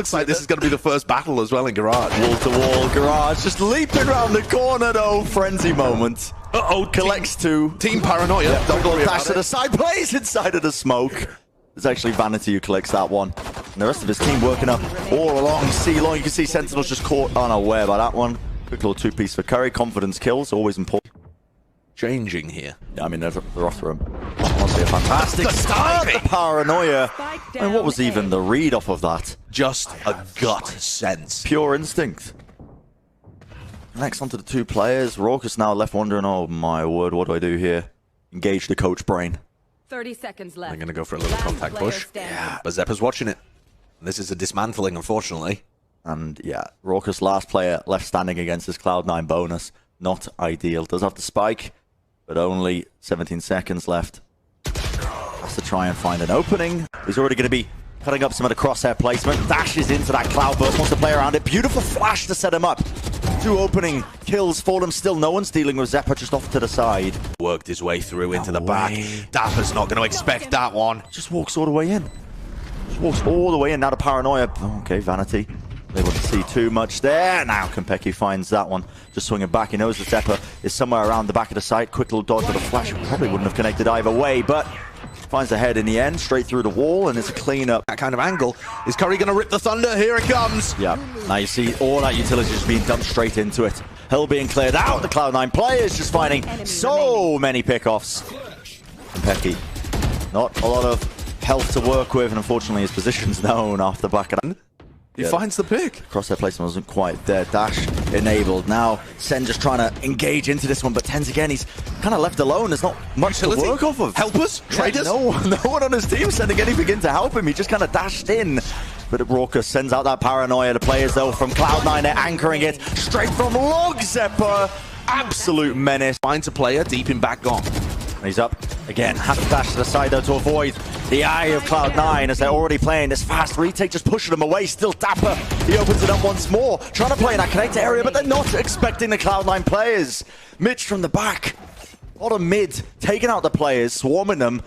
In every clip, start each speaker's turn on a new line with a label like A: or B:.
A: Looks like this is going to be the first battle as well in Garage.
B: Wall-to-wall Garage just leaping around the corner though. Frenzy moment.
A: Uh-oh.
B: Collects two.
A: Team Paranoia.
B: Yep,
A: Don't worry
B: dash
A: about
B: to
A: it.
B: the side. Plays inside of the smoke. It's actually Vanity who collects that one. And the rest of his team working up all along C-Long. You can see Sentinel's just caught unaware by that one. Quick little two-piece for Curry. Confidence kills, always important.
A: Changing here.
B: Yeah, I mean, they're off the room. Honestly, a fantastic start. The Paranoia. And what was even the read off of that?
A: Just a gut sense.
B: Pure instinct. Next onto the two players. Raucous now left wondering, oh my word, what do I do here? Engage the coach brain.
C: 30 seconds left.
A: I'm going to go for a little contact push. Yeah, but Zeppa's watching it. This is a dismantling, unfortunately.
B: And yeah, Raucous last player left standing against his Cloud9 bonus. Not ideal. Does have the spike, but only 17 seconds left. Has to try and find an opening. He's already going to be cutting up some of the crosshair placement. Dashes into that cloud burst, wants to play around it. Beautiful flash to set him up. Two opening kills for them. Still no one's dealing with Zeppa, just off to the side.
A: Worked his way through into the back. Dapper's not going to expect that one.
B: Just walks all the way in. Just walks all the way in. Now the Paranoia. Oh, okay, Vanity. Able to see too much there. Now Konpeki finds that one. Just swinging back. He knows that Zeppa is somewhere around the back of the site. Quick little dodge with a flash. Probably wouldn't have connected either way, but finds the head in the end, straight through the wall, and it's a cleanup.
A: That kind of angle. Is Curry going to rip the thunder? Here it comes.
B: Yeah. Now you see all that utility just being dumped straight into it. Hell being cleared out. The Cloud9 players just finding so many pickoffs. Konpeki, not a lot of health to work with, and unfortunately his position's known off the back of that.
A: He finds the pick.
B: Crosshair placement wasn't quite there. Dash enabled. Now Sen just trying to engage into this one, but Tens again, he's kind of left alone. There's not much
A: Utility?
B: to work off of.
A: Helpers? Traders?
B: No one on his team sending anything in to help him. He just kind of dashed in. But Raucous sends out that Paranoia. The players, though, from Cloud9, they're anchoring it straight from Log. Zeppa. Absolute menace.
A: Finds a player deep in back gone.
B: He's up again. Has to dash to the side, though, to avoid the eye of Cloud9 as they're already playing this fast retake, just pushing them away. Still Dapper. He opens it up once more, trying to play in that connector area, but they're not expecting the Cloud9 players. Mitch from the back. Bottom mid, taking out the players, swarming them.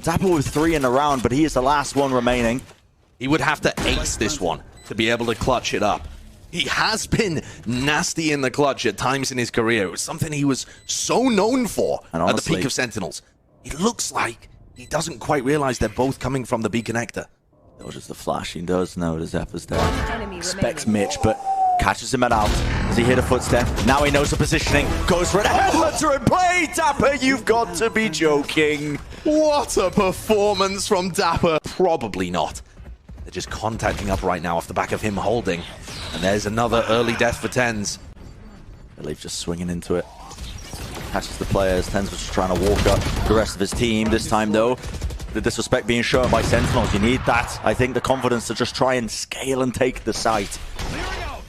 B: Dapper with 3 in the round, but he is the last one remaining.
A: He would have to ace this one to be able to clutch it up. He has been nasty in the clutch at times in his career. It was something he was so known for
B: Honestly,
A: at the peak of Sentinels. It looks like he doesn't quite realize they're both coming from the B connector.
B: That was just the flash. He does know the Zeppa's there. Expects Mitch, but catches him out as he hit a footstep. Now he knows the positioning. Goes for it. Headhunter in play. Dapper, you've got to be joking.
A: What a performance from Dapper. Probably not. They're just contacting up right now off the back of him holding. And there's another early death for Tens.
B: Believe just swinging into it. Catches the players. Tens was just trying to walk up the rest of his team. This time, though, the disrespect being shown by Sentinels. You need that. I think the confidence to just try and scale and take the site.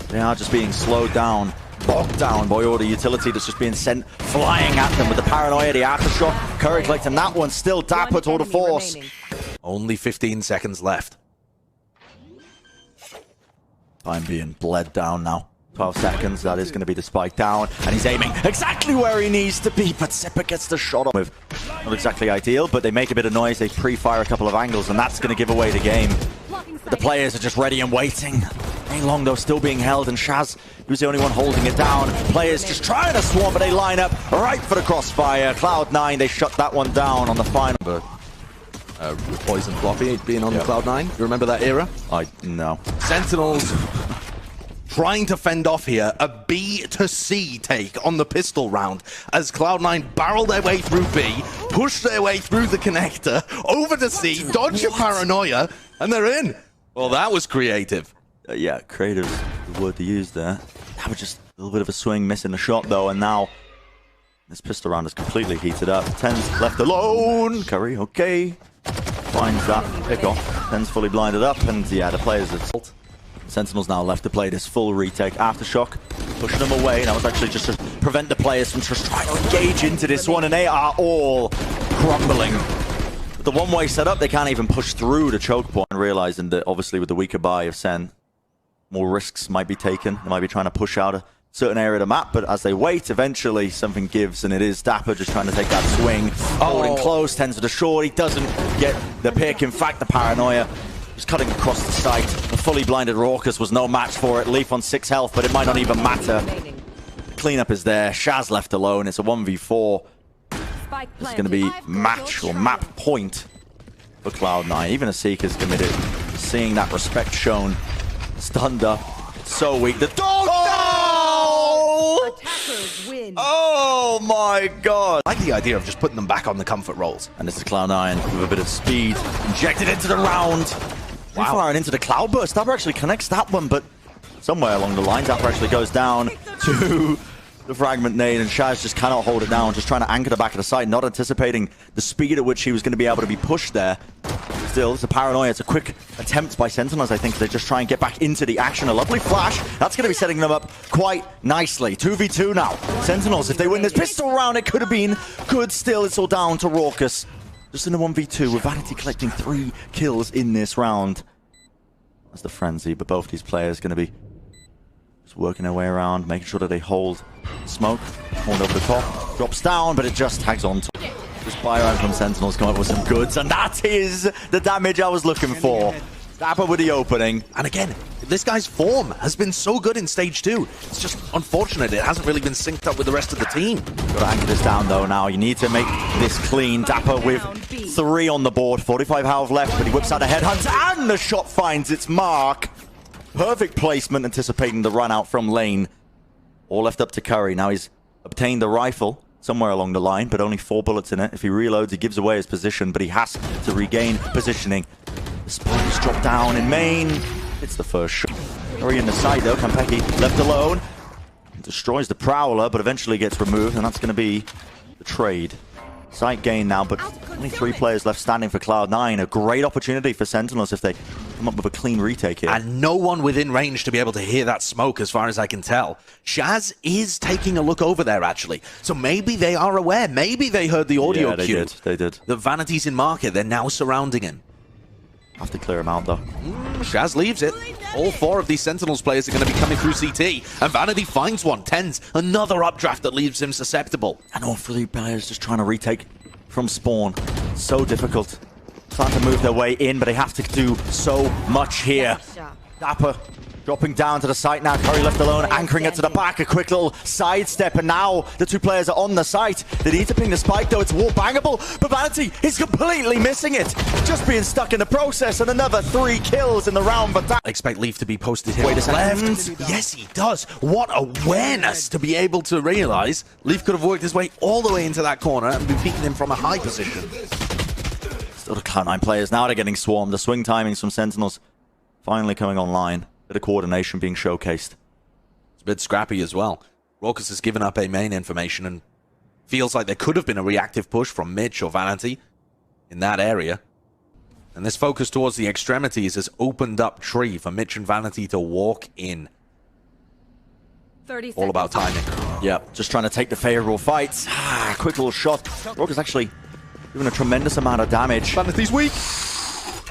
B: They are just being slowed down, bogged down by all the utility that's just being sent flying at them with the Paranoia, the aftershock. Curry collecting that one. Still Dapper to the force.
C: Remaining.
A: Only 15 seconds left.
B: Time being bled down now. 12 seconds, that is going to be the spike down, and he's aiming exactly where he needs to be, but Zeppa gets the shot with. Not exactly ideal, but they make a bit of noise, they pre-fire a couple of angles, and that's going to give away the game. But the players are just ready and waiting. Long though, still being held, and Shaz, he was the only one holding it down. Players just trying to swarm, but they line up right for the crossfire. Cloud9, they shut that one down on the final.
A: Poison Floppy being on the Cloud9. You remember that era?
B: No.
A: Sentinels trying to fend off here a B to C take on the pistol round as Cloud9 barrel their way through B, push their way through the connector, over to C, dodge your Paranoia, and they're in. Well, that was creative.
B: Yeah, creative is the word to use there. That was just a little bit of a swing, missing the shot though, and now this pistol round is completely heated up. Tens left alone. Curry, okay. Finds that pick off. Tens fully blinded up, and yeah, the players are... Sentinels now left to play this full retake. Aftershock, pushing them away. That was actually just to prevent the players from just trying to engage into this one, and they are all crumbling. With the one-way setup, they can't even push through the choke point, realizing that obviously with the weaker buy of Sen, more risks might be taken. They might be trying to push out a certain area of the map, but as they wait, eventually something gives, and it is Dapper just trying to take that swing. Holding close, Tens with a short. He doesn't get the pick. In fact, the Paranoia Just cutting across the site. The fully blinded Raucus was no match for it. Leaf on 6 health, but it might not even matter. Cleanup is there. Shaz left alone. It's a 1v4. It's going to be match or map point for Cloud9. Even a Seeker's committed. Seeing that respect shown. Stunned up. So weak. The dog! Oh!
C: Attackers win.
B: Oh my god!
A: I like the idea of just putting them back on the comfort rolls.
B: And this is Cloud9 with a bit of speed. Injected into the round. Wow. Firing into the Cloudburst. Dapper actually connects that one, but somewhere along the line, Dapper actually goes down to the fragment nade, and Shaz just cannot hold it down, just trying to anchor the back of the side, not anticipating the speed at which he was going to be able to be pushed there. Still, it's a paranoia. It's a quick attempt by Sentinels, I think. They just try and get back into the action. A lovely flash. That's going to be setting them up quite nicely. 2v2 now. Sentinels, if they win this pistol round, it could have been. Could still. It's all down to Raucus. Just in a 1v2 with Vanity collecting 3 kills in this round. That's the frenzy, but both these players going to be just working their way around, making sure that they hold smoke. Hold over the top. Drops down, but it just tags on to this buy-round from Sentinels come up with some goods, and that is the damage I was looking for. Dapper with the opening.
A: And again, this guy's form has been so good in stage 2. It's just unfortunate it hasn't really been synced up with the rest of the team.
B: Got to anchor this down though now. You need to make this clean. Dapper with 3 on the board. 45 health left, but he whips out a headhunt, and the shot finds its mark. Perfect placement, anticipating the run out from lane. All left up to Curry. Now he's obtained the rifle somewhere along the line, but only 4 bullets in it. If he reloads, he gives away his position, but he has to regain positioning. The spike is dropped down in main. It's the first shot. Curry in the side though. Kampeki left alone. Destroys the Prowler, but eventually gets removed, and that's going to be the trade. Site gain now, but only 3 players left standing for Cloud9. A great opportunity for Sentinels if they come up with a clean retake here.
A: And no one within range to be able to hear that smoke, as far as I can tell. Shaz is taking a look over there, actually. So maybe they are aware. Maybe they heard the audio cue.
B: They did.
A: The Vanity's in market. They're now surrounding him.
B: Have to clear him out, though.
A: Shaz leaves it. All 4 of these Sentinels players are going to be coming through CT. And Vanity finds one. Tens. Another updraft that leaves him susceptible.
B: And all 3 players just trying to retake from spawn. So difficult. Trying to move their way in, but they have to do so much here. Dapper dropping down to the site now. Curry left alone, anchoring it to the back. A quick little sidestep, and now the 2 players are on the site. They need to ping the spike, though. It's wall bangable, but Vanity is completely missing it. Just being stuck in the process, and another 3 kills in the round. But that...
A: I expect Leaf to be posted here.
B: Wait a second.
A: Yes, he does. What awareness to be able to realize. Leaf could have worked his way all the way into that corner and been beating him from a high position.
B: Still the Cloud9 players. Now they're getting swarmed. The swing timings from Sentinels finally coming online. Bit of coordination being showcased.
A: It's a bit scrappy as well. Raucus has given up a main information and feels like there could have been a reactive push from Mitch or Vanity in that area. And this focus towards the extremities has opened up tree for Mitch and Vanity to walk in.
C: 30
A: All about timing.
B: Yep, just trying to take the favorable fights. Quick little shot. Raucus actually doing a tremendous amount of damage.
A: Vanity's weak.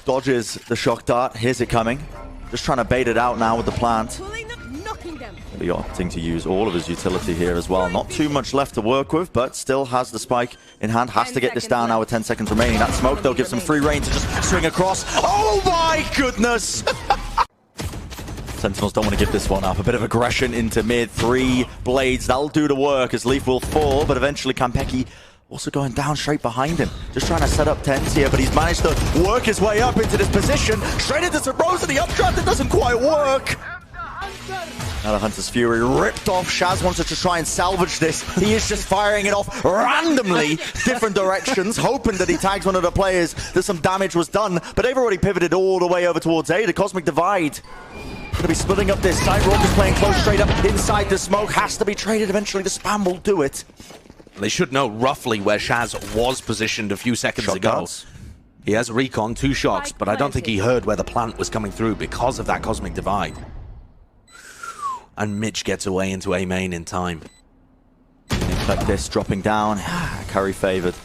B: Dodges the shock dart. Here's it coming. Just trying to bait it out now with the plant. Be opting to use all of his utility here as well. Not too much left to work with, but still has the spike in hand. Has to get this down now with 10 seconds remaining. That smoke, though, gives him free reign to just swing across. Oh my goodness! Sentinels don't want to give this one up. A bit of aggression into mid. 3 blades. That'll do the work as Leaf will fall, but eventually Kampeki also going down straight behind him. Just trying to set up tens here, but he's managed to work his way up into this position. Straight into some Rose of the updraft. It doesn't quite work. Now the Hunter's Fury ripped off. Shaz wanted to try and salvage this. He is just firing it off randomly, different directions, hoping that he tags one of the players, that some damage was done. But they've already pivoted all the way over towards A. The Cosmic Divide going to be splitting up this side. Raucus playing close straight up inside the smoke. Has to be traded eventually. The spam will do it.
A: They should know roughly where Shaz was positioned a few seconds ago.
B: Darts.
A: He has recon, 2 shocks, but I don't think he heard where the plant was coming through because of that Cosmic Divide. And Mitch gets away into A main in time.
B: Like this, dropping down. Curry favored.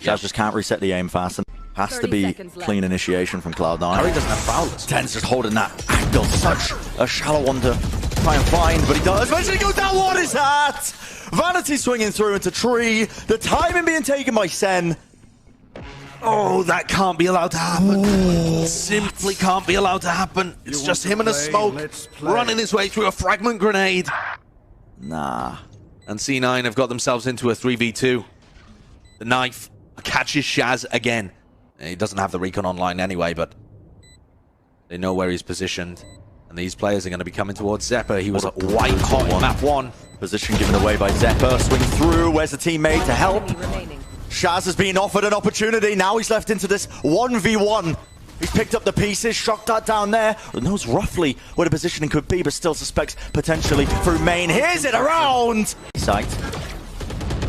B: Shaz just can't reset the aim fast. And has to be clean initiation from Cloud9.
A: Curry doesn't have prowlers.
B: Ten's just holding that angle. Such a shallow one to try and find, but he does. Eventually goes down. What is that? Vanity swinging through into tree. The timing being taken by SEN.
A: Oh, that can't be allowed to happen. Simply can't be allowed to happen. It's just him and a smoke running his way through a fragment grenade.
B: Nah.
A: And C9 have got themselves into a 3v2. The knife catches Shaz again. He doesn't have the recon online anyway, but they know where he's positioned. And these players are going to be coming towards Zeppa. He was white hot in map 1.
B: Position given away by Zeppa. Swing through. Where's the teammate to help?
C: Remaining.
B: Shaz has been offered an opportunity. Now he's left into this 1v1. He's picked up the pieces, shock dart down there. Knows roughly where the positioning could be, but still suspects potentially through main. Here's it around! Sight.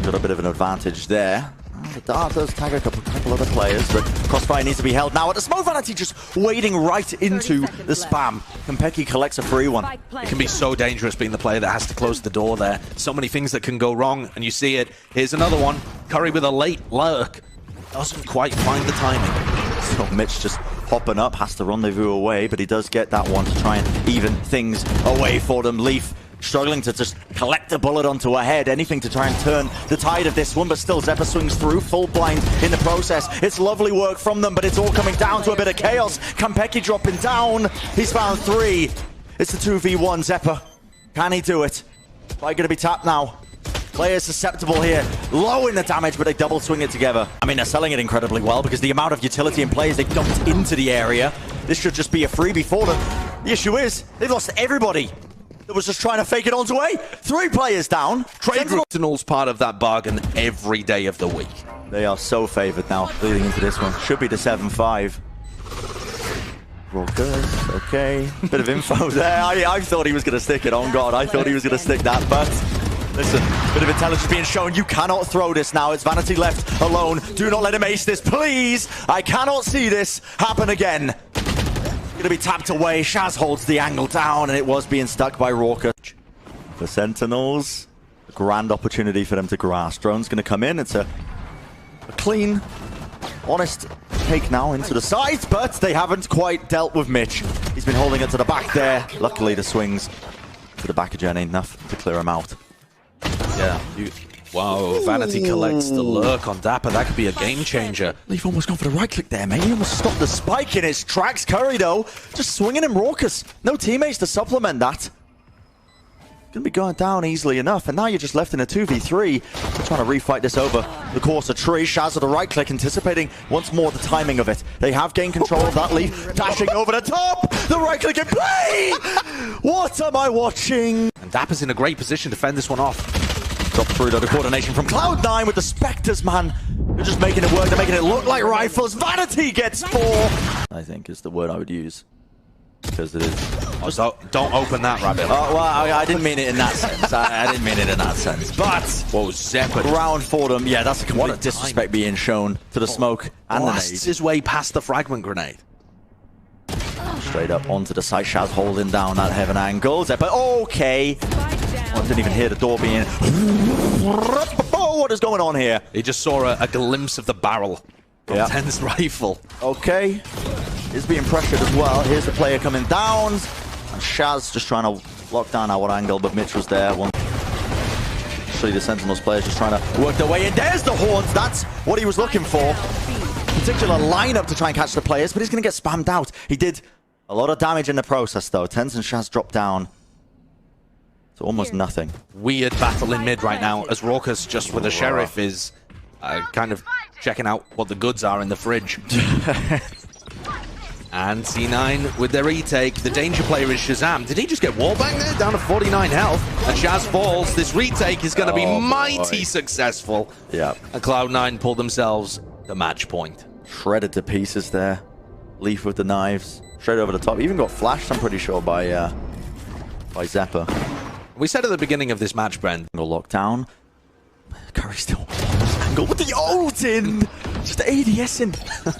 B: Got a bit of an advantage there. The dart does tag a couple other players, but Crossfire needs to be held now. At the smoke, Vanity just wading right into the spam. Kompeki collects a free one.
A: It can be so dangerous being the player that has to close the door there. So many things that can go wrong, and you see it. Here's another one. Curry with a late lurk. Doesn't quite find the timing.
B: So Mitch just hopping up, has to rendezvous away, but he does get that one to try and even things away for them. Leaf struggling to just collect a bullet onto her head, anything to try and turn the tide of this one, but still Zeppa swings through, full blind in the process. It's lovely work from them, but it's all coming down to a bit of chaos. Kompeki dropping down. He's found 3. It's the 2v1, Zeppa. Can he do it? Probably going to be tapped now. Players susceptible here, low in the damage, but they double swing it together. I mean, they're selling it incredibly well because the amount of utility and players they've dumped into the area, this should just be a freebie for them. The issue is, they've lost everybody that was just trying to fake it onto A. 3 players down.
A: Sentinel's part of that bargain every day of the week.
B: They are so favored now, leading into this one. Should be the 7-5. Rockers, okay. Bit of info there. I thought he was going to stick it. On God, I thought he was going to stick that, but listen, bit of intelligence being shown. You cannot throw this now. It's Vanity left alone. Do not let him ace this, please. I cannot see this happen again. Going to be tapped away. Shaz holds the angle down, and it was being stuck by Rorka. The Sentinels, a grand opportunity for them to grasp. Drone's going to come in. It's a clean, honest take now into the side, but they haven't quite dealt with Mitch. He's been holding it to the back there. Luckily, the swings to the back of Jen ain't enough to clear him out.
A: Yeah. Wow, Vanity collects the lurk on Dapper. That could be a game changer.
B: Leaf almost gone for the right click there, mate. He almost stopped the spike in his tracks. Curry, though, just swinging him raucous. No teammates to supplement that. Gonna be going down easily enough, and now you're just left in a 2v3. They're trying to refight this over the course of tree. Shaz with the right click, anticipating once more the timing of it. They have gained control of that. Leaf dashing over the top. The right click in play. What am I watching?
A: And Dapper's in a great position to fend this one off.
B: Drop through though, the coordination from Cloud9 with the Spectres, man. They're just making it work. They're making it look like rifles. Vanity gets 4. I think is the word I would use. Because it is.
A: Oh, don't open that rabbit.
B: Oh, well, I didn't mean it in that sense. I didn't mean it in that sense. But
A: whoa, Zeppa
B: round for them. Yeah, that's a complete disrespect being shown to the smoke and the nade.
A: His way past the fragment grenade.
B: Straight up onto the side. Shaz holding down that heaven angle. Zeppa, okay. I didn't even hear the door being. Oh, what is going on here?
A: He just saw a glimpse of the barrel from Ten's rifle.
B: Okay. Is being pressured as well. Here's the player coming down. And Shaz just trying to lock down our angle, but Mitch was there. Actually, the Sentinels players just trying to work their way in. There's the horns. That's what he was looking for. Particular lineup to try and catch the players, but he's going to get spammed out. He did a lot of damage in the process, though. Tens and Shaz dropped down to almost nothing.
A: Weird battle in mid right now, as Raucus, just with a sheriff, is kind of checking out what the goods are in the fridge. And C9 with their retake. The danger player is Shazam. Did he just get wallbang there? Down to 49 health. And Shaz falls. This retake is going to be mighty successful.
B: Yeah.
A: And Cloud9 pulled themselves the match point.
B: Shredded to pieces there. Leaf with the knives. Straight over the top. Even got flashed, I'm pretty sure, by Zeppa.
A: We said at the beginning of this match, Brent.
B: Lockdown. Curry still angle with the ult in. Just ADSing.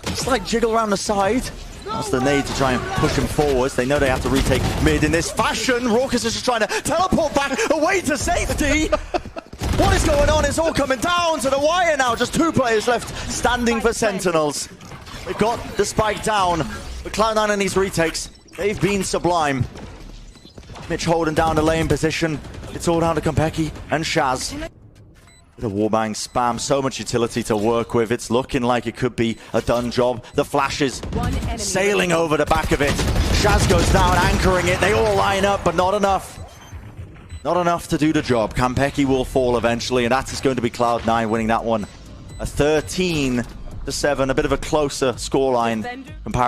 B: Just like jiggle around the side. That's the nade to try and push him forwards. They know they have to retake mid in this fashion. Raucus is just trying to teleport back away to safety. What is going on? It's all coming down to the wire now. Just 2 players left standing for Sentinels. They've got the spike down. But Cloud9 and these retakes, they've been sublime. Mitch holding down the lane position. It's all down to Kompeki and Shaz. The warbang spam, so much utility to work with. It's looking like it could be a done job. The flashes
C: One enemy
B: sailing over the back of it. Shaz goes down, anchoring it. They all line up, but not enough. Not enough to do the job. Kampeki will fall eventually, and that is going to be Cloud9 winning that one. A 13-7, a bit of a closer scoreline compared